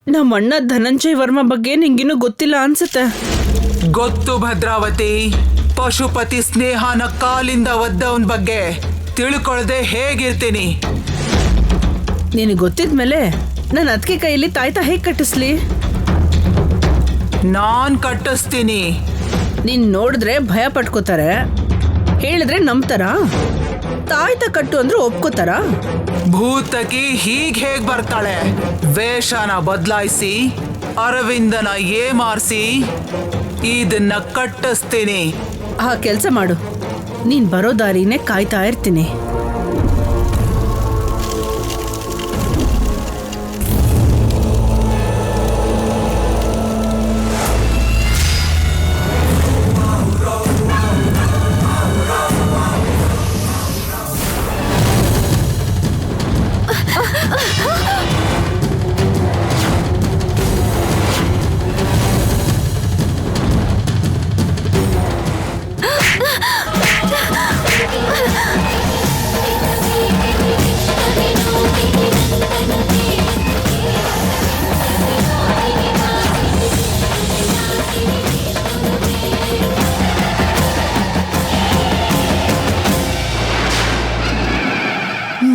ನಮ್ಮ ಅಣ್ಣ ಧನಂಜಯ್ ವರ್ಮಾ ಬಗ್ಗೆ ನಿಂಗಿನ್ನೂ ಗೊತ್ತಿಲ್ಲ ಅನ್ಸುತ್ತೆ. ಗೊತ್ತು ಭದ್ರಾವತಿ. ಪಶುಪತಿ ಸ್ನೇಹನ ಕಾಲಿಂದ ಒದ್ದವನ್ ಬಗ್ಗೆ ತಿಳ್ಕೊಳ್ದೆ ಹೇಗಿರ್ತೀನಿ? ನಿನಗೆ ಗೊತ್ತಿದ್ಮೇಲೆ ನನ್ನ ಅದಕ್ಕೆ ಕೈಯಲ್ಲಿ ತಾಯ್ತಾ ಹೇಗೆ ಕಟ್ಟಿಸ್ಲಿ? ನಾನ್ ಕಟ್ಟಿಸ್ತೀನಿ. ನೀನ್ ನೋಡಿದ್ರೆ ಭಯ ಪಟ್ಕೋತಾರೆ, ಹೇಳಿದ್ರೆ ನಂಬ್ತಾರ. ತಾಯ್ತಾ ಕಟ್ಟು ಅಂದ್ರೆ ಒಪ್ಕೋತಾರ? ಭೂತಕಿ ಹೇಗ್ ಬರ್ತಾಳೆ? ವೇಷನ ಬದಲಾಯಿಸಿ ಅರವಿಂದನ ಏಮಾರಿಸಿ ಇದನ್ನ ಕಟ್ಟಿಸ್ತೀನಿ. ಆ ಕೆಲಸ ಮಾಡು, ನೀನ್ ಬರೋ ದಾರಿನೇ ಕಾಯ್ತಾ ಇರ್ತೀನಿ.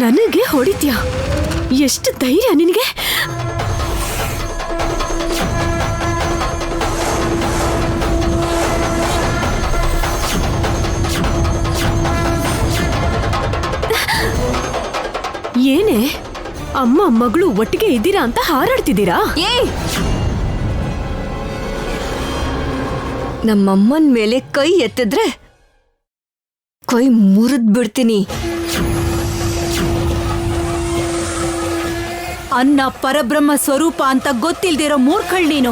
ನನಗೆ ಹೊಡಿತ್ಯಾ? ಎಷ್ಟು ಧೈರ್ಯ ನಿನಗೆ? ಏನೇ ಅಮ್ಮ ಮಗಳು ಒಟ್ಟಿಗೆ ಇದ್ದೀರಾ ಅಂತ ಹಾರಾಡ್ತಿದ್ದೀರಾ? ನಮ್ಮಮ್ಮನ ಮೇಲೆ ಕೈ ಎತ್ತಿದ್ರೆ ಕೈ ಮುರಿದ್ ಬಿಡ್ತೀನಿ. ಅನ್ನ ಪರಬ್ರಹ್ಮ ಸ್ವರೂಪ ಅಂತ ಗೊತ್ತಿಲ್ದಿರೋ ಮೂರ್ಖಳ್ ನೀನು.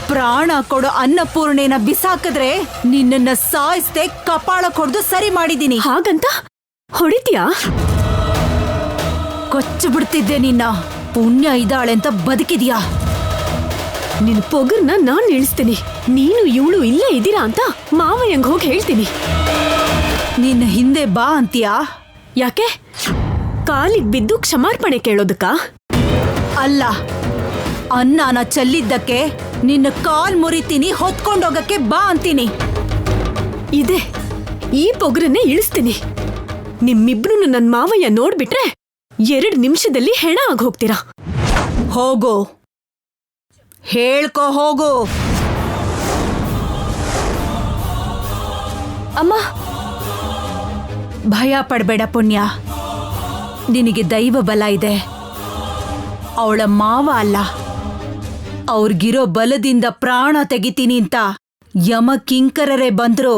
ಪ್ರಾಣ ಕೊಡೋ ಅನ್ನಪೂರ್ಣೆನ ಬಿಸಾಕಿದ್ರೆ ನಿನ್ನನ್ನ ಸಾಯಿಸ್ದೆ ಕಪಾಳ ಕೊಡ್ದು ಸರಿ ಮಾಡಿದೀನಿ. ಹಾಗಂತ ಹೊಡಿತ್ಯಾ? ಕೊಚ್ಚು ಬಿಡ್ತಿದ್ದೆ ನಿನ್ನ. ಪುಣ್ಯ ಇದ್ದಾಳೆ ಅಂತ ಬದುಕಿದ್ಯಾ? ನಿನ್ ಪೊಗರ್ನ ನಾನ್ ಇಳಿಸ್ತೀನಿ. ನೀನು ಇವಳು ಇಲ್ಲೇ ಇದ್ದೀರಾ ಅಂತ ಮಾವಯ್ಯಂಗ್ ಹೋಗಿ ಹೇಳ್ತೀನಿ. ನಿನ್ನ ಹಿಂದೆ ಬಾ ಅಂತೀಯಾ? ಯಾಕೆ? ಕಾಲಿಗೆ ಬಿದ್ದು ಕ್ಷಮಾರ್ಪಣೆ ಕೇಳೋದಕ್ಕ? ಅಲ್ಲ, ಅನ್ನನ ಚೆಲ್ಲಿದ್ದಕ್ಕೆ ನಿನ್ನ ಕಾಲ್ ಮುರಿತೀನಿ, ಹೊತ್ಕೊಂಡೋಗಕ್ಕೆ ಬಾ ಅಂತೀನಿ. ಇದೆ, ಈ ಪೊಗರನ್ನೇ ಇಳಿಸ್ತೀನಿ. ನಿಮ್ಮಿಬ್ರು ನನ್ ಮಾವಯ್ಯ ನೋಡ್ಬಿಟ್ರೆ 2 ನಿಮಿಷದಲ್ಲಿ ಹೆಣ ಆಗೋಗ್ತೀರಾ. ಹೋಗು, ಹೇಳ್ಕೊ ಹೋಗು. ಅಮ್ಮ, ಭಯ ಪಡ್ಬೇಡ ಪುಣ್ಯ. ನಿನಗೆ ದೈವ ಬಲ ಇದೆ. ಅವಳ ಮಾವ ಅಲ್ಲ, ಅವ್ರಿಗಿರೋ ಬಲದಿಂದ ಪ್ರಾಣ ತೆಗಿತೀನಿ ಅಂತ ಯಮ ಕಿಂಕರರೇ ಬಂದ್ರು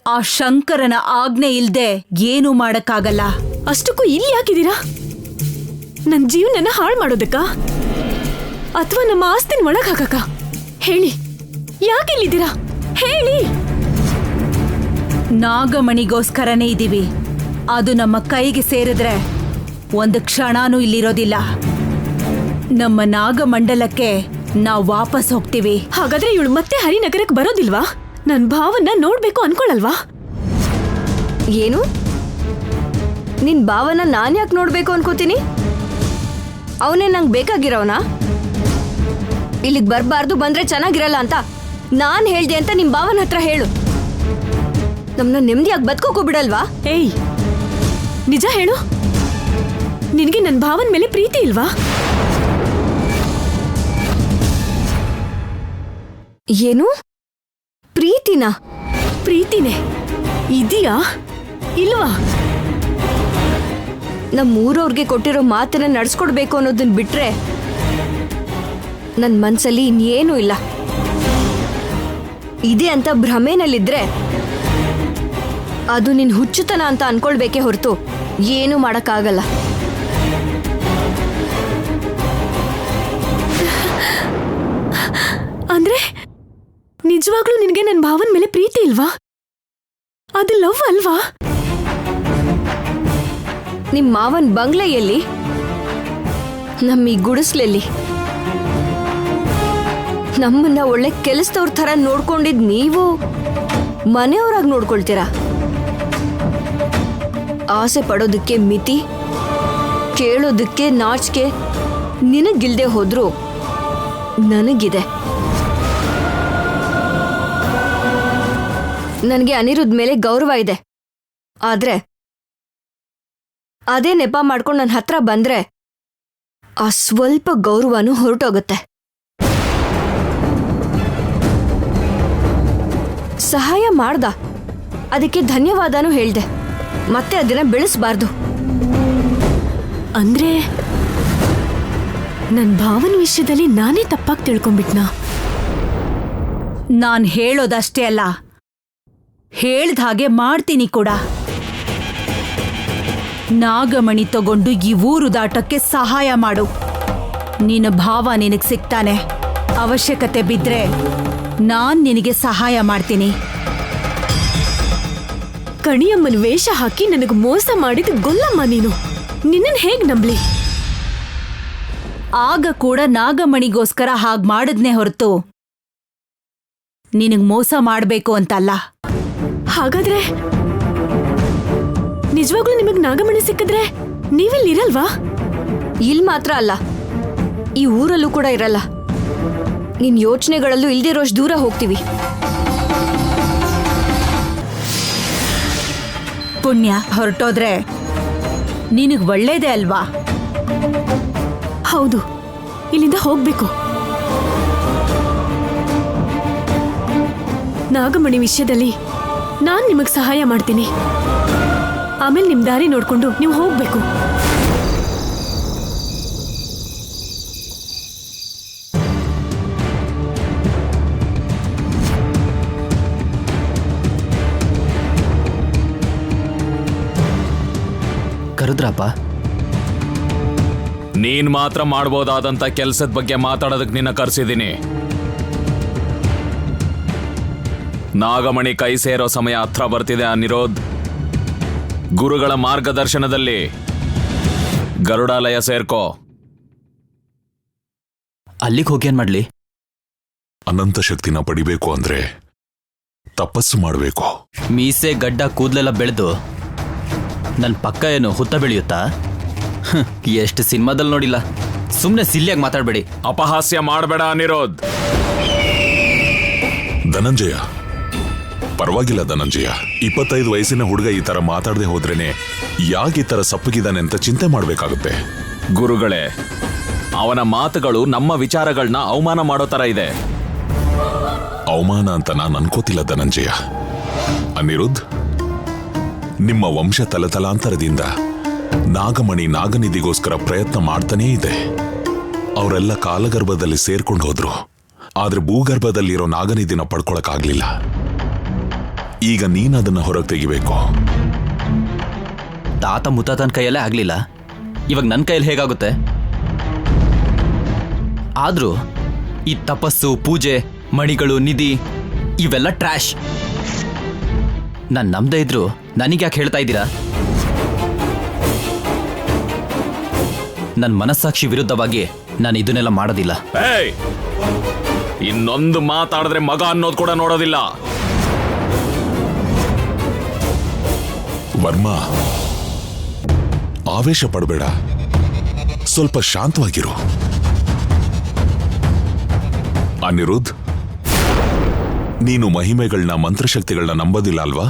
ಆ ಶಂಕರನ ಆಜ್ಞೆ ಇಲ್ದೆ ಏನೂ ಮಾಡಕ್ಕಾಗಲ್ಲ. ಅಷ್ಟಕ್ಕೂ ಇಲ್ಲಿ ಯಾಕಿದ್ದೀರಾ? ನನ್ ಜೀವನನ ಹಾಳು ಮಾಡೋದಕ್ಕ ಅಥವಾ ನಮ್ಮ ಆಸ್ತಿನ ಒಳಗ್ ಹಾಕಕ್ಕ? ಹೇಳಿ, ಯಾಕಿಲ್ಲಿದ್ದೀರಾ? ಹೇಳಿ. ನಾಗಮಣಿಗೋಸ್ಕರನೇ ಇದೀವಿ. ಅದು ನಮ್ಮ ಕೈಗೆ ಸೇರಿದ್ರೆ ಒಂದು ಕ್ಷಣನೂ ಇಲ್ಲಿರೋದಿಲ್ಲ. ನಮ್ಮ ನಾಗಮಂಡಲಕ್ಕೆ ನಾವು ವಾಪಸ್ ಹೋಗ್ತೀವಿ. ಹಾಗಾದ್ರೆ ಇವಳು ಮತ್ತೆ ಹರಿನಗರಕ್ಕೆ ಬರೋದಿಲ್ವಾ? ನನ್ ಭಾವನ್ನ ನೋಡ್ಬೇಕು ಅನ್ಕೊಳಲ್ವಾ? ಏನು? ನಿನ್ ಭಾವನ ನಾನ್ ಯಾಕೆ ನೋಡ್ಬೇಕು ಅನ್ಕೋತೀನಿ? ಅವನೇ ನಂಗೆ ಬೇಕಾಗಿರೋನಾ? ಇಲ್ಲಿಗೆ ಬರ್ಬಾರ್ದು, ಬಂದ್ರೆ ಚೆನ್ನಾಗಿರಲ್ಲ ಅಂತ ನಾನ್ ಹೇಳ್ದೆ ಅಂತ ನಿಮ್ ಭಾವನ ಹತ್ರ ಹೇಳು. ನಮ್ನ ನೆಮ್ಮದಿಯಾಗಿ ಬದುಕೋಕೋ ಬಿಡಲ್ವಾ? ಏಯ್, ನಿಜ ಹೇಳು. ನಿನಗೆ ನನ್ ಭಾವನ ಮೇಲೆ ಪ್ರೀತಿ ಇಲ್ವಾ? ಏನು? ಪ್ರೀತಿನಾ? ಪ್ರೀತಿನೇ ಇದೆಯಾ ಇಲ್ವಾ? ನಮ್ಮೂರವ್ರಿಗೆ ಕೊಟ್ಟಿರೋ ಮಾತನ್ನ ನಡ್ಸ್ಕೊಡ್ಬೇಕು ಅನ್ನೋದನ್ನ ಬಿಟ್ರೆ ನನ್ ಮನ್ಸಲ್ಲಿ ಇನ್ನೇನೂ ಇಲ್ಲ. ಇದೆ ಅಂತ ಭ್ರಮೆನಲ್ಲಿದ್ರೆ ಅದು ನಿನ್ ಹುಚ್ಚುತನ ಅಂತ ಅನ್ಕೊಳ್ಬೇಕೇ ಹೊರತು ಏನೂ ಮಾಡಕ್ಕಾಗಲ್ಲ. ಅಂದ್ರೆ ನಿಜವಾಗ್ಲೂ ನಿನಗೆ ನನ್ನ ಭಾವನ ಮೇಲೆ ಪ್ರೀತಿ ಇಲ್ವಾ? ಅದು ಲವ್ ಅಲ್ವಾ? ನಿಮ್ ಮಾವನ್ ಬಂಗ್ಲೆಯಲ್ಲಿ, ನಮ್ಮ ಈ ಗುಡಿಸ್ಲಲ್ಲಿ ನಮ್ಮನ್ನ ಒಳ್ಳೆ ಕೆಲಸದವ್ರ ಥರ ನೋಡ್ಕೊಂಡಿದ್ ನೀವು ಮನೆಯವ್ರಾಗಿ ನೋಡ್ಕೊಳ್ತೀರಾ? ಆಸೆ ಪಡೋದಕ್ಕೆ ಮಿತಿ, ಕೇಳೋದಕ್ಕೆ ನಾಚಿಕೆ ನಿನಗಿಲ್ದೆ ಹೋದ್ರು ನನಗಿದೆ. ನನಗೆ ಅನಿರುದ್ಧ ಮೇಲೆ ಗೌರವ ಇದೆ. ಆದ್ರೆ ಅದೇ ನೆಪ ಮಾಡ್ಕೊಂಡು ನನ್ನ ಹತ್ರ ಬಂದ್ರೆ ಆ ಸ್ವಲ್ಪ ಗೌರವನೂ ಹೊರಟೋಗುತ್ತೆ. ಸಹಾಯ ಮಾಡ್ದ, ಅದಕ್ಕೆ ಧನ್ಯವಾದನೂ ಹೇಳ್ದೆ. ಮತ್ತೆ ಅದನ್ನ ಬೆಳೆಸಬಾರ್ದು. ಅಂದ್ರೆ ನನ್ ಭಾವನ ವಿಷಯದಲ್ಲಿ ನಾನೇ ತಪ್ಪಾಗಿ ತಿಳ್ಕೊಂಡ್ಬಿಟ್ನಾ? ನಾನ್ ಹೇಳೋದಷ್ಟೇ ಅಲ್ಲ, ಹೇಳ್ದ ಹಾಗೆ ಮಾಡ್ತೀನಿ ಕೂಡ. ನಾಗಮಣಿ ತಗೊಂಡು ಈ ಊರು ದಾಟಕ್ಕೆ ಸಹಾಯ ಮಾಡು. ನಿನ್ನ ಭಾವ ನಿನಗ್ ಸಿಗ್ತಾನೆ. ಅವಶ್ಯಕತೆ ಬಿದ್ರೆ ನಾನ್ ನಿನಗೆ ಸಹಾಯ ಮಾಡ್ತೀನಿ. ಕಣಿಯಮ್ಮನ ವೇಷ ಹಾಕಿ ನನಗೆ ಮೋಸ ಮಾಡಿದ ಗೊಲ್ಲಮ್ಮ ನೀನು. ನಿನ್ನನ್ ಹೇಗ್ ನಂಬ್ಲಿ? ಆಗ ಕೂಡ ನಾಗಮಣಿಗೋಸ್ಕರ ಹಾಗ್ ಮಾಡಿದ್ನೇ ಹೊರತು ನಿನಗ್ ಮೋಸ ಮಾಡ್ಬೇಕು ಅಂತಲ್ಲ. ಹಾಗಾದ್ರೆ ನಿಜವಾಗ್ಲೂ ನಿಮಗ್ ನಾಗಮಣಿ ಸಿಕ್ಕಿದ್ರೆ ನೀವೆಲ್ಲಿರಲ್ವಾ? ಇಲ್ ಮಾತ್ರ ಅಲ್ಲ, ಈ ಊರಲ್ಲೂ ಕೂಡ ಇರಲ್ಲ. ನಿನ್ ಯೋಚನೆಗಳಲ್ಲೂ ಇಲ್ದಿರೋಷ್ಟು ದೂರ ಹೋಗ್ತೀವಿ. ಪುಣ್ಯ, ಹೊರಟೋದ್ರೆ ನಿನಗ್ ಒಳ್ಳೇದೇ ಅಲ್ವಾ? ಹೌದು, ಇಲ್ಲಿಂದ ಹೋಗ್ಬೇಕು. ನಾಗಮಣಿ ವಿಷಯದಲ್ಲಿ ನಾನ್ ನಿಮಗ್ ಸಹಾಯ ಮಾಡ್ತೀನಿ. ಆಮೇಲೆ ನಿಮ್ ದಾರಿ ನೋಡ್ಕೊಂಡು ನೀವು ಹೋಗ್ಬೇಕು. ಕರೆದ್ರಪ್ಪ? ನೀನ್ ಮಾತ್ರ ಮಾಡ್ಬೋದಾದಂತ ಕೆಲ್ಸದ ಬಗ್ಗೆ ಮಾತಾಡೋದಕ್ಕೆ ನಿನ್ನ ಕರ್ಸಿದ್ದೀನಿ. ನಾಗಮಣಿ ಕೈ ಸೇರೋ ಸಮಯ ಹತ್ರ ಬರ್ತಿದೆ. ಅನಿರುದ್ಧ್, ಗುರುಗಳ ಮಾರ್ಗದರ್ಶನದಲ್ಲಿ ಗರುಡಾಲಯ ಸೇರ್ಕೋ. ಅಲ್ಲಿಗೆ ಹೋಗಿ ಏನ್ ಮಾಡ್ಲಿ? ಅನಂತ ಶಕ್ತಿನ ಪಡಿಬೇಕು ಅಂದ್ರೆ ತಪಸ್ಸು ಮಾಡಬೇಕು. ಮೀಸೆ ಗಡ್ಡ ಕೂದಲೆಲ್ಲ ಬೆಳೆದು ನನ್ ಪಕ್ಕ ಏನು ಹುತ್ತ ಬೆಳೆಯುತ್ತಾ? ಎಷ್ಟು ಸಿನಿಮಾದಲ್ಲಿ ನೋಡಿಲ್ಲ. ಸುಮ್ನೆ ಸಿಲ್ಲಿಯಾಗಿ ಮಾತಾಡ್ಬೇಡಿ. ಅಪಹಾಸ್ಯ ಮಾಡಬೇಡ ಅನಿರುದ್ಧ್. ಧನಂಜಯ, ಪರವಾಗಿಲ್ಲ ಧನಂಜಯ. 25 ವಯಸ್ಸಿನ ಹುಡುಗ ಈ ತರ ಮಾತಾಡದೆ ಹೋದ್ರೇನೆ ಯಾಕೆ ಈ ತರ ಸಪ್ಪಗಿದ್ದಾನೆ ಅಂತ ಚಿಂತೆ ಮಾಡ್ಬೇಕಾಗುತ್ತೆ. ಗುರುಗಳೇ, ಅವನ ಮಾತುಗಳು ನಮ್ಮ ವಿಚಾರಗಳನ್ನ ಅವಮಾನ ಮಾಡೋ ತರ ಇದೆ. ಅವಮಾನ ಅಂತ ನಾನು ಅನ್ಕೋತಿಲ್ಲ ಧನಂಜಯ. ಅನಿರುದ್ಧ್, ನಿಮ್ಮ ವಂಶ ತಲತಲಾಂತರದಿಂದ ನಾಗಮಣಿ ನಾಗನಿಧಿಗೋಸ್ಕರ ಪ್ರಯತ್ನ ಮಾಡ್ತಾನೇ ಇದೆ. ಅವರೆಲ್ಲ ಕಾಲಗರ್ಭದಲ್ಲಿ ಸೇರ್ಕೊಂಡು ಹೋದ್ರು, ಆದ್ರೆ ಭೂಗರ್ಭದಲ್ಲಿರೋ ನಾಗನಿಧಿನ ಪಡ್ಕೊಳಕ್ಕಾಗ್ಲಿಲ್ಲ. ಈಗ ನೀನದನ್ನ ಹೊರಗೆ ತೆಗಿಬೇಕು. ತಾತ ಮುತ್ತಾತನ ಕೈಯಲ್ಲೇ ಆಗ್ಲಿಲ್ಲ, ಇವಾಗ ನನ್ನ ಕೈಯಲ್ಲಿ ಹೇಗಾಗುತ್ತೆ? ಆದ್ರೂ ಈ ತಪಸ್ಸು, ಪೂಜೆ, ಮಣಿಗಳು, ನಿಧಿ ಇವೆಲ್ಲ ಟ್ರ್ಯಾಶ್. ನಾನು ನಂಬದೇ ಇದ್ರು ನನಗ್ಯಾಕೆ ಹೇಳ್ತಾ ಇದ್ದೀರಾ? ನನ್ನ ಮನಸ್ಸಾಕ್ಷಿ ವಿರುದ್ಧವಾಗಿ ನಾನು ಇದನ್ನೆಲ್ಲ ಮಾಡೋದಿಲ್ಲ. ಏಯ್, ಇನ್ನೊಂದು ಮಾತಾಡಿದ್ರೆ ಮಗ ಅನ್ನೋದು ಕೂಡ ನೋಡೋದಿಲ್ಲ. ವರ್ಮಾ, ಆವೇಶ ಪಡಬೇಡ, ಸ್ವಲ್ಪ ಶಾಂತವಾಗಿರು. ಅನಿರುದ್ಧ್, ನೀನು ಮಹಿಮೆಗಳನ್ನ, ಮಂತ್ರಶಕ್ತಿಗಳನ್ನ ನಂಬೋದಿಲ್ಲ ಅಲ್ವಾ?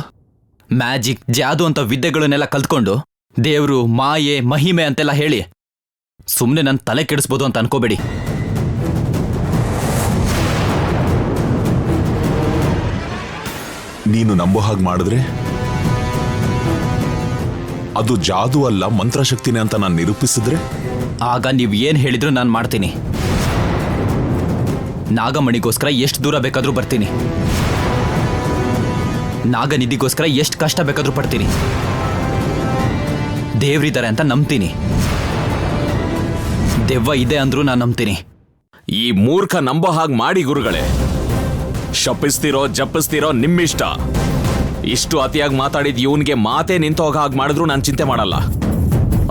ಮ್ಯಾಜಿಕ್, ಜಾದು ಅಂತ ವಿದ್ಯೆಗಳನ್ನೆಲ್ಲ ಕಲ್ತ್ಕೊಂಡು ದೇವ್ರು, ಮಾಯೆ, ಮಹಿಮೆ ಅಂತೆಲ್ಲ ಹೇಳಿ ಸುಮ್ಮನೆ ನನ್ನ ತಲೆ ಕೆಡಿಸ್ಬೋದು ಅಂತ ಅನ್ಕೋಬೇಡಿ. ನೀನು ನಂಬೋ ಹಾಗೆ ಮಾಡಿದ್ರೆ ಅದು ಜಾದು ಅಲ್ಲ, ಮಂತ್ರಶಕ್ತಿನೇ ಅಂತ ನಾನು ನಿರೂಪಿಸಿದ್ರೆ ಆಗ ನೀವು ಏನು ಹೇಳಿದ್ರು ನಾನು ಮಾಡ್ತೀನಿ. ನಾಗಮಣಿಗೋಸ್ಕರ ಎಷ್ಟು ದೂರ ಬೇಕಾದ್ರೂ ಬರ್ತೀನಿ. ನಾಗನಿಧಿಗೋಸ್ಕರ ಎಷ್ಟು ಕಷ್ಟ ಬೇಕಾದ್ರೂ ಪಡ್ತೀನಿ. ದೇವ್ರಿದ್ದಾರೆ ಅಂತ ನಂಬ್ತೀನಿ. ದೆವ್ವ ಇದೆ ಅಂದ್ರೂ ನಾನು ನಂಬ್ತೀನಿ. ಈ ಮೂರ್ಖ ನಂಬೋ ಹಾಗೆ ಮಾಡಿ ಗುರುಗಳೇ. ಶಪಿಸ್ತಿರೋ ಜಪಿಸ್ತಿರೋ ನಿಮ್ಮಿಷ್ಟ. ಇಷ್ಟು ಅತಿಯಾಗಿ ಮಾತಾಡಿದ್ ಇವನ್ಗೆ ಮಾತೇ ನಿಂತು ಹೋಗ ಹಾಗೆ ಮಾಡಿದ್ರು ನಾನು ಚಿಂತೆ ಮಾಡಲ್ಲ.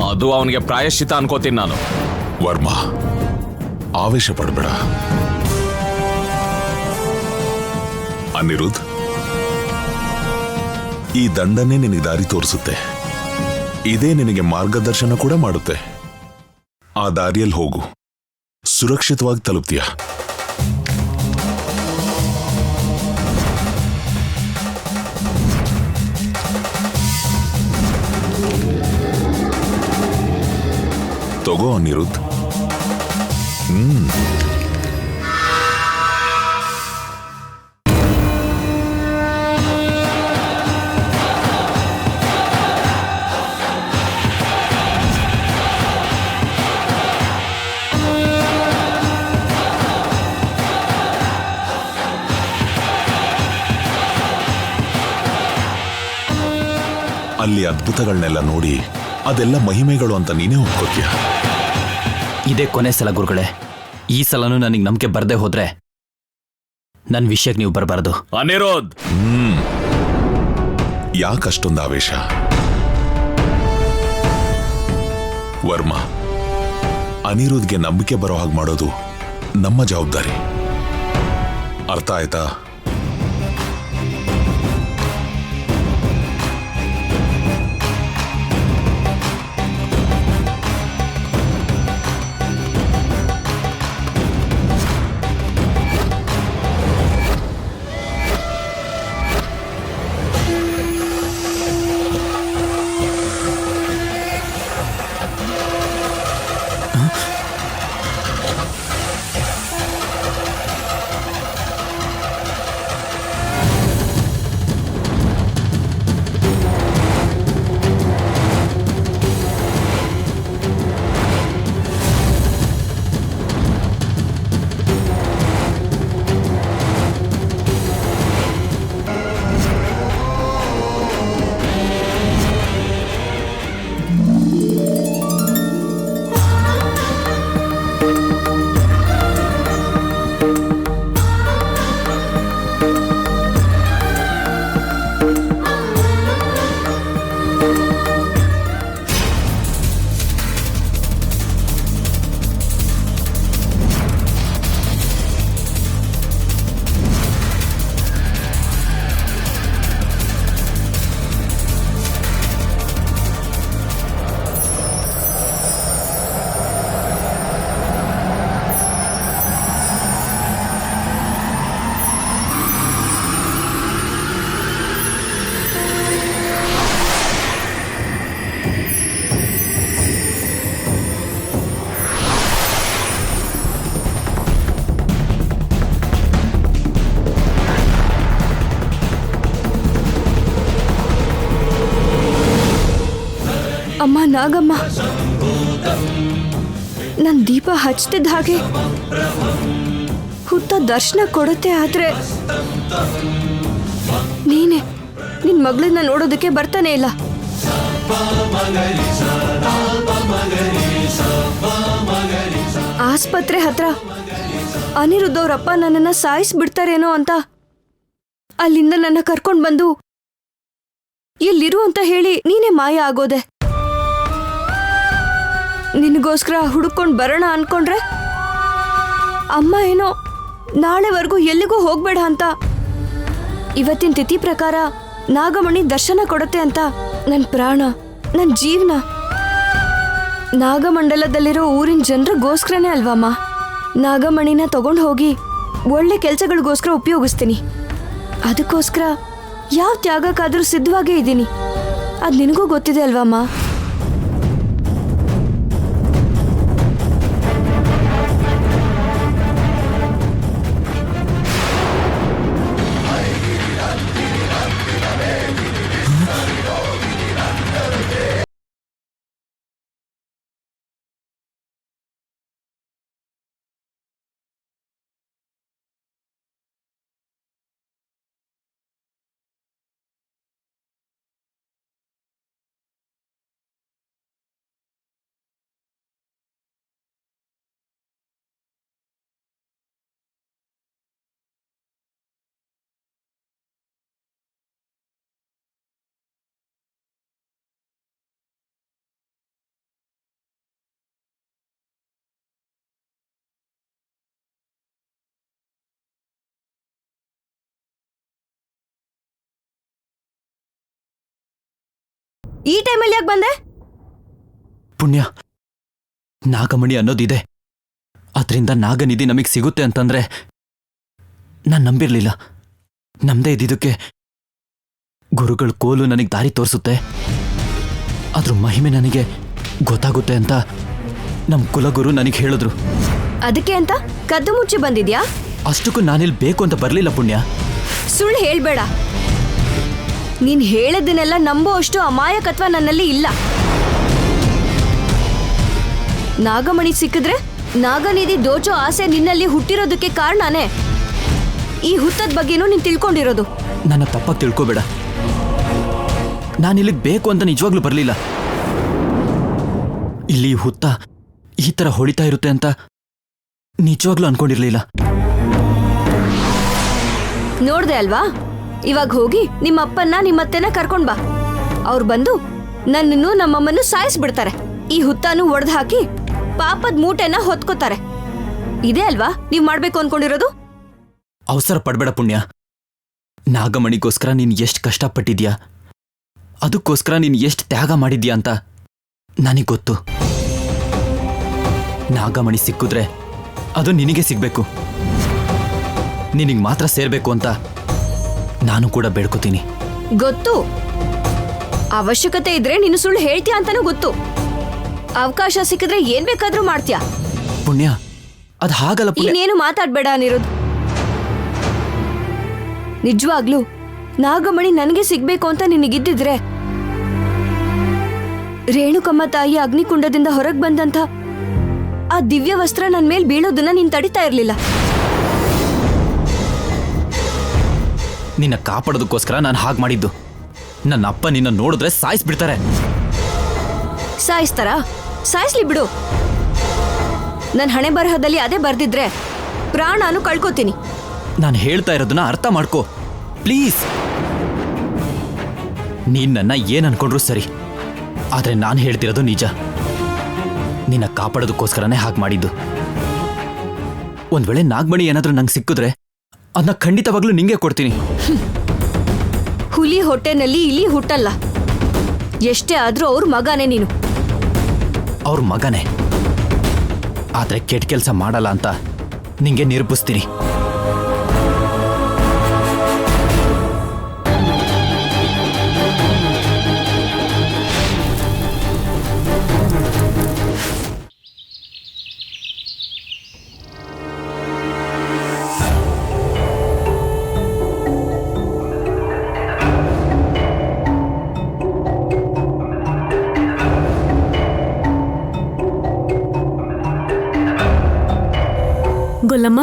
ಅದು ಅವನಿಗೆ ಪ್ರಾಯಶ್ಚಿತ ಅನ್ಕೋತೀನಿ ನಾನು. ವರ್ಮಾ, ಆವೇಶ ಪಡಬೇಡ. ಅನಿರುದ್ಧ್, ಈ ದಂಡನೆ ನಿನಗೆ ದಾರಿ ತೋರಿಸುತ್ತೆ. ಇದೇ ನಿನಗೆ ಮಾರ್ಗದರ್ಶನ ಕೂಡ ಮಾಡುತ್ತೆ. ಆ ದಾರಿಯಲ್ಲಿ ಹೋಗು, ಸುರಕ್ಷಿತವಾಗಿ ತಲುಪ್ತೀಯ. ತಗೋ ಅನಿರುದ್ಧ್. ಅಲ್ಲಿ ಅದ್ಭುತಗಳನ್ನೆಲ್ಲ ನೋಡಿ ಅದೆಲ್ಲ ಮಹಿಮೆಗಳು ಅಂತ ನೀನೇ ಒಪ್ಕೋತೀಯ. ಇದೇ ಕೊನೆ ಸಲ ಗುರುಗಳೇ. ಈ ಸಲನೂ ನನಗೆ ನಂಬಿಕೆ ಬರ್ದೇ ಹೋದ್ರೆ ನನ್ನ ವಿಷಯಕ್ಕೆ ನೀವು ಬರಬಾರದು. ಅನಿರುದ್ಧ್, ಯಾಕಷ್ಟೊಂದು ಆವೇಶ? ವರ್ಮಾ, ಅನಿರುದ್ಧ್ಗೆ ನಂಬಿಕೆ ಬರೋ ಹಾಗೆ ಮಾಡೋದು ನಮ್ಮ ಜವಾಬ್ದಾರಿ. ಅರ್ಥ ಆಯ್ತಾ? ಅಮ್ಮ ನಾಗಮ್ಮ, ನನ್ ದೀಪ ಹಚ್ತಿದ್ದ ಹಾಗೆ ಹುತ್ತ ದರ್ಶನ ಕೊಡುತ್ತೆ. ಆದ್ರೆ ನೀನೆ ನಿನ್ ಮಗಳನ್ನ ನೋಡೋದಕ್ಕೆ ಬರ್ತಾನೆ ಇಲ್ಲ. ಆಸ್ಪತ್ರೆ ಹತ್ರ ಅನಿರುದ್ಧ್ ಅವ್ರಪ್ಪ ನನ್ನನ್ನ ಸಾಯಿಸ್ಬಿಡ್ತಾರೇನೋ ಅಂತ ಅಲ್ಲಿಂದ ನನ್ನ ಕರ್ಕೊಂಡ್ ಬಂದು ಎಲ್ಲಿರು ಅಂತ ಹೇಳಿ ನೀನೇ ಮಾಯ ಆಗೋದೆ. ನಿನಗೋಸ್ಕರ ಹುಡುಕೊಂಡ್ ಬರೋಣ ಅನ್ಕೊಂಡ್ರೆ ಅಮ್ಮ ಏನೋ ನಾಳೆವರೆಗೂ ಎಲ್ಲಿಗೂ ಹೋಗ್ಬೇಡ ಅಂತ, ಇವತ್ತಿನ ತಿಥಿ ಪ್ರಕಾರ ನಾಗಮಣಿ ದರ್ಶನ ಕೊಡುತ್ತೆ ಅಂತ ನನ್ ಪ್ರಾಣ, ನನ್ ಜೀವನ ನಾಗಮಂಡಲದಲ್ಲಿರೋ ಊರಿನ ಜನರಿಗೋಸ್ಕರನೇ ಅಲ್ವಮ್ಮ ನಾಗಮಣಿನ ತಗೊಂಡು ಹೋಗಿ ಒಳ್ಳೆ ಕೆಲಸಗಳಿಗೋಸ್ಕರ ಉಪಯೋಗಿಸ್ತೀನಿ. ಅದಕ್ಕೋಸ್ಕರ ಯಾವ ತ್ಯಾಗಕ್ಕಾದ್ರೂ ಸಿದ್ಧವಾಗೇ ಇದ್ದೀನಿ. ಅದು ನಿನಗೂ ಗೊತ್ತಿದೆ ಅಲ್ವಮ್ಮ. ಈ ಟೈಮಲ್ಲಿ ಯಾಕೆ ಬಂದೆ? ಪುಣ್ಯ, ನಾಗಮಣಿ ಅನ್ನೋದಿದೆ, ಅದರಿಂದ ನಾಗನಿಧಿ ನಮಗೆ ಸಿಗುತ್ತೆ ಅಂತಂದ್ರೆ ನಾನು ನಂಬಿರ್ಲಿಲ್ಲ. ನಮ್ದೇ ಇದ್ದಿದ್ದಕ್ಕೆ ಗುರುಗಳ ಕೋಲು ನನಗೆ ದಾರಿ ತೋರಿಸುತ್ತೆ, ಅದ್ರ ಮಹಿಮೆ ನನಗೆ ಗೊತ್ತಾಗುತ್ತೆ ಅಂತ ನಮ್ಮ ಕುಲಗುರು ನನಗೆ ಹೇಳಿದ್ರು. ಅದಕ್ಕೆ ಅಂತ ಕದ್ದು ಮುಚ್ಚಿ ಬಂದಿದ್ಯಾ? ಅಷ್ಟಕ್ಕೂ ನಾನಿಲ್ಲಿ ಬೇಕು ಅಂತ ಬರಲಿಲ್ಲ ಪುಣ್ಯ. ಸುಳ್ಳು ಹೇಳ್ಬೇಡ. ನೀನ್ ಹೇಳದನ್ನೆಲ್ಲ ನಂಬೋ ಅಷ್ಟು ಅಮಾಯಕತ್ವ ನನ್ನಲ್ಲಿ ಇಲ್ಲ. ನಾಗಮಣಿ ಸಿಕ್ಕಿದ್ರೆ ನಾಗನಿಧಿ ದೋಚೋ ಆಸೆ ನಿನ್ನಲ್ಲಿ ಹುಟ್ಟಿರೋದಕ್ಕೆ ಕಾರಣನೇ. ಈ ಹುತ್ತದ ಬಗ್ಗೆನೂ ನೀನ್ ತಿಳ್ಕೊಂಡಿರೋದು. ನನ್ನ ತಪ್ಪಾಗಿ ತಿಳ್ಕೊಬೇಡ. ನಾನಿಲ್ಲಿಗೆ ಬೇಕು ಅಂತ ನಿಜವಾಗ್ಲೂ ಬರಲಿಲ್ಲ. ಇಲ್ಲಿ ಹುತ್ತ ಈ ಥರ ಹೊಳಿತಾ ಇರುತ್ತೆ ಅಂತ ನಿಜವಾಗ್ಲೂ ಅನ್ಕೊಂಡಿರ್ಲಿಲ್ಲ. ನೋಡ್ದೆ ಅಲ್ವಾ, ಇವಾಗ ಹೋಗಿ ನಿಮ್ಮಪ್ಪನ್ನ ನಿಮ್ಮತ್ತೆನ ಕರ್ಕೊಂಡ್ ಬಾ. ಅವ್ರು ಬಂದು ನನ್ನನ್ನು ನಮ್ಮಮ್ಮನ್ನು ಸಾಯಿಸ್ಬಿಡ್ತಾರೆ. ಈ ಹುತ್ತಾನು ಒಡೆದು ಹಾಕಿ ಪಾಪದ ಮೂಟೆನ ಹೊತ್ಕೋತಾರೆ. ಇದೇ ಅಲ್ವಾ ನೀವ್ ಮಾಡ್ಬೇಕು ಅನ್ಕೊಂಡಿರೋದು? ಅವಸರ ಪಡ್ಬೇಡ ಪುಣ್ಯ. ನಾಗಮಣಿಗೋಸ್ಕರ ನೀನು ಎಷ್ಟು ಕಷ್ಟಪಟ್ಟಿದ್ಯಾ, ಅದಕ್ಕೋಸ್ಕರ ನೀನು ಎಷ್ಟು ತ್ಯಾಗ ಮಾಡಿದ್ಯಾ ಅಂತ ನನಗೆ ಗೊತ್ತು. ನಾಗಮಣಿ ಸಿಕ್ಕಿದ್ರೆ ಅದು ನಿನಗೆ ಸಿಗ್ಬೇಕು, ನಿನಗೆ ಮಾತ್ರ ಸೇರ್ಬೇಕು ಅಂತ ನಾನು ಕೂಡ ಬೇಡ್ಕೋತೀನಿ. ಗೊತ್ತು. ಅವಶ್ಯಕತೆ ಇದ್ರೆ ನೀನು ಸುಳ್ಳು ಹೇಳ್ತೀಯ ಅಂತಾನೂ ಗೊತ್ತು. ಅವಕಾಶ ಸಿಕ್ಕಿದ್ರೆ ಏನ್ ಬೇಕಾದ್ರೂ ಮಾಡ್ತೀಯ. ಪುಣ್ಯ, ಅದು ಹಾಗಲ್ಲ ಪುಣ್ಯ. ಇನ್ನೇನು ಮಾತಾಡ್ಬೇಡ ಅನಿರೋದು. ನಿಜವಾಗ್ಲೂ ನಾಗಮಣಿ ನನಗೆ ಸಿಗ್ಬೇಕು ಅಂತ ನಿನಗಿದ್ದಿದ್ರೆ ರೇಣುಕಮ್ಮ ತಾಯಿ ಅಗ್ನಿಕುಂಡದಿಂದ ಹೊರಗೆ ಬಂದಂತ ಆ ದಿವ್ಯ ವಸ್ತ್ರ ನನ್ ಮೇಲ್ ಬೀಳೋದನ್ನ ನೀನ್ ತಡಿತಾ ಇರ್ಲಿಲ್ಲ. ನಿನ್ನ ಕಾಪಾಡೋದಕ್ಕೋಸ್ಕರ ನಾನು ಹಾಗೆ ಮಾಡಿದ್ದು. ನನ್ನ ಅಪ್ಪ ನಿನ್ನ ನೋಡಿದ್ರೆ ಸಾಯಿಸ್ಬಿಡ್ತಾರೆ. ಸಾಯಿಸ್ತಾರಾ? ಸಾಯಿಸ್ಲಿ ಬಿಡು. ನನ್ನ ಹಣೆ ಬರಹದಲ್ಲಿ ಅದೇ ಬರ್ದಿದ್ರೆ ಪ್ರಾಣಾನು ಕಳ್ಕೊತೀನಿ. ನಾನು ಹೇಳ್ತಾ ಇರೋದನ್ನ ಅರ್ಥ ಮಾಡ್ಕೋ ಪ್ಲೀಸ್. ನೀನ್ ನನ್ನ ಏನ್ ಅನ್ಕೊಂಡ್ರು ಸರಿ, ಆದ್ರೆ ನಾನು ಹೇಳ್ತಿರೋದು ನಿಜ. ನಿನ್ನ ಕಾಪಾಡೋದಕ್ಕೋಸ್ಕರನೇ ಹಾಗೆ ಮಾಡಿದ್ದು. ಒಂದ್ ವೇಳೆ ನಾಗಮಣಿ ಏನಾದ್ರೂ ನಂಗೆ ಸಿಕ್ಕಿದ್ರೆ ಅದನ್ನ ಖಂಡಿತವಾಗ್ಲೂ ನಿಂಗೆ ಕೊಡ್ತೀನಿ. ಹುಲಿ ಹೊಟ್ಟೆನಲ್ಲಿ ಇಲಿ ಹುಟ್ಟಲ್ಲ. ಎಷ್ಟೇ ಆದ್ರೂ ಅವ್ರ ಮಗನೇ ನೀನು. ಅವ್ರ ಮಗನೇ, ಆದ್ರೆ ಕೆಟ್ಟ ಕೆಲಸ ಮಾಡಲ್ಲ ಅಂತ ನಿಂಗೆ ನಿರೂಪಿಸ್ತೀನಿ. ಗೊಲ್ಲಮ್ಮ,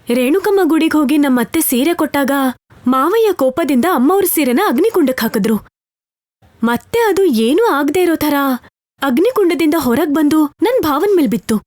ರೇಣುಕಮ್ಮ ಗುಡಿಗೆ ಹೋಗಿ ನಮ್ಮತ್ತೆ ಸೀರೆ ಕೊಟ್ಟಾಗ ಮಾವಯ್ಯ ಕೋಪದಿಂದ ಅಮ್ಮವ್ರ ಸೀರೆನ ಅಗ್ನಿಕುಂಡಕ್ಕೆ ಹಾಕಿದ್ರು. ಮತ್ತೆ ಅದು ಏನೂ ಆಗದೆ ಇರೋ ಥರ ಅಗ್ನಿಕುಂಡದಿಂದ ಹೊರಗ್ ಬಂದು ನನ್ ಭಾವನ್ ಮೇಲ್ ಬಿತ್ತು.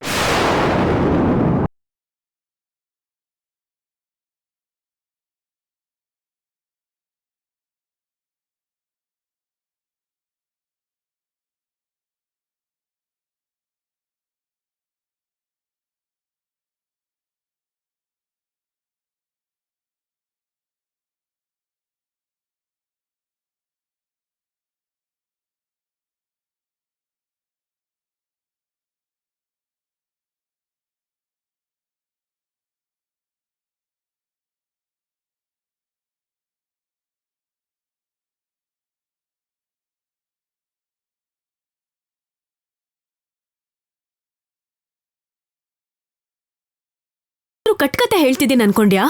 ಕಟ್ಕತೆ ಹೇಳ್ತಿದ್ದೀನಿ ಅನ್ಕೊಂಡ್ಯಾ?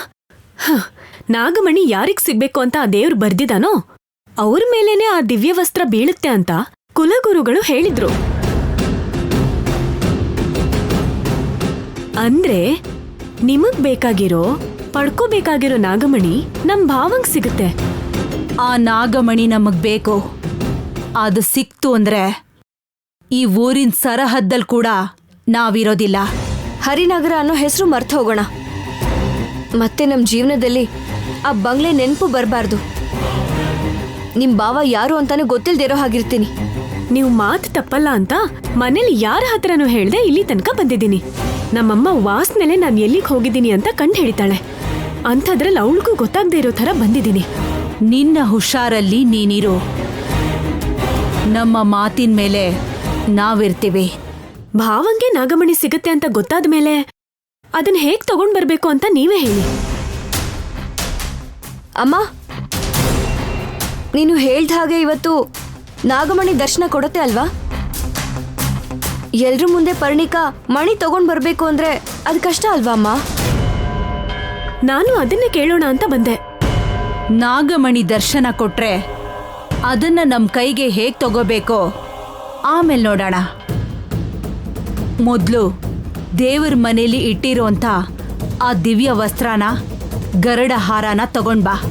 ನಾಗಮಣಿ ಯಾರಿಗ್ ಸಿಗ್ಬೇಕು ಅಂತ ಆ ದೇವ್ರು ಬರ್ದಿದಾನೋ ಅವ್ರ ಮೇಲೇನೆ ಆ ದಿವ್ಯ ವಸ್ತ್ರ ಬೀಳುತ್ತೆ ಅಂತ ಕುಲಗುರುಗಳು ಹೇಳಿದ್ರು. ಅಂದ್ರೆ ನಿಮಗ್ ಬೇಕಾಗಿರೋ ಪಡ್ಕೋಬೇಕಾಗಿರೋ ನಾಗಮಣಿ ನಮ್ ಭಾವಂಗ್ ಸಿಗುತ್ತೆ. ಆ ನಾಗಮಣಿ ನಮಗ್ ಬೇಕು. ಅದು ಸಿಕ್ತು ಅಂದ್ರೆ ಈ ಊರಿನ ಸರಹದ್ದಲ್ ಕೂಡ ನಾವಿರೋದಿಲ್ಲ. ಹರಿನಗರ ಅನ್ನೋ ಹೆಸರು ಮರ್ತ ಹೋಗೋಣ. ಮತ್ತೆ ನಮ್ ಜೀವನದಲ್ಲಿ ಆ ಬಂಗ್ಲೆ ನೆನಪು ಬರಬಾರ್ದು. ನಿಮ್ ಬಾವ ಯಾರು ಅಂತಾನು ಗೊತ್ತಿಲ್ದಿರೋ ಹಾಗಿರ್ತೀನಿ. ನೀವು ಮಾತು ತಪ್ಪಲ್ಲ ಅಂತ ಮನೇಲಿ ಯಾರ ಹತ್ರನೂ ಹೇಳ್ದೆ ಇಲ್ಲಿ ತನಕ ಬಂದಿದ್ದೀನಿ. ನಮ್ಮಮ್ಮ ವಾಸ್ನೆಲೆ ನಾನು ಎಲ್ಲಿಗೆ ಹೋಗಿದ್ದೀನಿ ಅಂತ ಕಂಡು ಹಿಡಿತಾಳೆ. ಅಂಥದ್ರಲ್ಲಿ ಅವಳಿಗೂ ಗೊತ್ತಾಗದೆ ಇರೋ ಥರ ಬಂದಿದ್ದೀನಿ. ನಿನ್ನ ಹುಷಾರಲ್ಲಿ ನೀನಿರು. ನಮ್ಮ ಮಾತಿನ ಮೇಲೆ ನಾವಿರ್ತೀವಿ. ಭಾವಂಗೆ ನಾಗಮಣಿ ಸಿಗುತ್ತೆ ಅಂತ ಗೊತ್ತಾದ ಮೇಲೆ ಅದನ್ನ ಹೇಗ್ ತಗೊಂಡ್ ಬರ್ಬೇಕು ಅಂತ ನೀವೇ ಹೇಳಿ. ಅಮ್ಮ, ನೀನು ಹೇಳ್ದ ಹಾಗೆ ಇವತ್ತು ನಾಗಮಣಿ ದರ್ಶನ ಕೊಡುತ್ತೆ ಅಲ್ವಾ? ಎಲ್ರ ಮುಂದೆ ಪರ್ಣಿಕಾ ಮಣಿ ತಗೊಂಡ್ ಬರ್ಬೇಕು ಅಂದ್ರೆ ಅದು ಕಷ್ಟ ಅಲ್ವಾ ಅಮ್ಮ? ನಾನು ಅದನ್ನೇ ಕೇಳೋಣ ಅಂತ ಬಂದೆ. ನಾಗಮಣಿ ದರ್ಶನ ಕೊಟ್ರೆ ಅದನ್ನ ನಮ್ ಕೈಗೆ ಹೇಗ್ ತಗೋಬೇಕೋ ಆಮೇಲೆ ನೋಡೋಣ. ಮೊದ್ಲು ದೇವ್ರ ಮನೇಲಿ ಇಟ್ಟಿರೋಂಥ ಆ ದಿವ್ಯ ವಸ್ತ್ರನ ಗರುಡ ಹಾರನ ತಗೊಂಡ್ಬಾ.